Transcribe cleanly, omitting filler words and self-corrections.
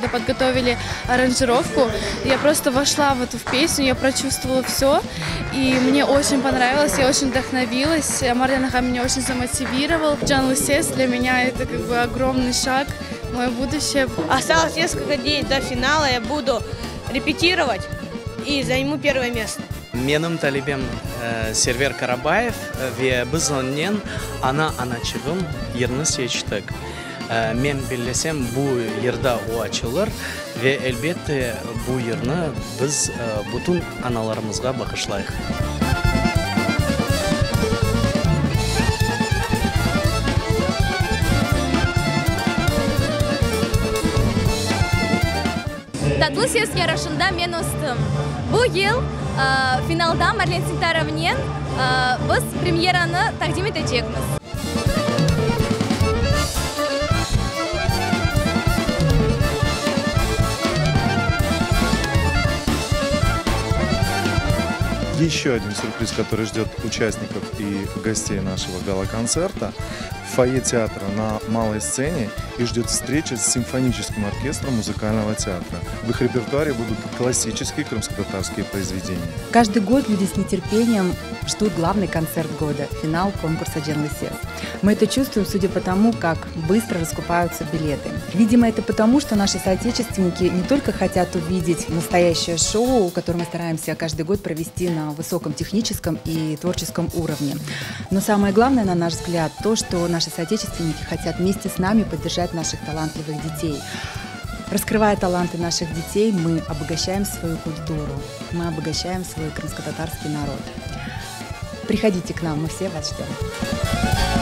когда подготовили аранжировку. Я просто вошла в эту песню, я прочувствовала все, и мне очень понравилось, я очень вдохновилась. Марлен Ха меня очень замотивировал. Джан Лусес для меня это как бы огромный шаг в мое будущее. Осталось несколько дней до финала, я буду репетировать и займу первое место. Менің талибем Сервер Карабаев ве біз оннен ана чығым ерні сечтік. Мен білесем бұл ерда о açılır ве әлбетте бұл ерні біз бүтін аналарымызға бағышлайық. Татлы сес ярашында мен остым. Бұл ел финалда Марлен Синтаровнен біз премьераны тақдим етечекміз. Еще один сюрприз, который ждет участников и гостей нашего гала-концерта. В фойе театра на малой сцене их ждет встреча с симфоническим оркестром музыкального театра. В их репертуаре будут классические крымско-татарские произведения. Каждый год люди с нетерпением ждут главный концерт года – финал конкурса «Джан Лусес». Мы это чувствуем, судя по тому, как быстро раскупаются билеты. Видимо, это потому, что наши соотечественники не только хотят увидеть настоящее шоу, которое мы стараемся каждый год провести на высоком техническом и творческом уровне, но самое главное, на наш взгляд, то, что наши соотечественники хотят вместе с нами поддержать наших талантливых детей. Раскрывая таланты наших детей, мы обогащаем свою культуру, мы обогащаем свой крымско-татарский народ. Приходите к нам, мы все вас ждем.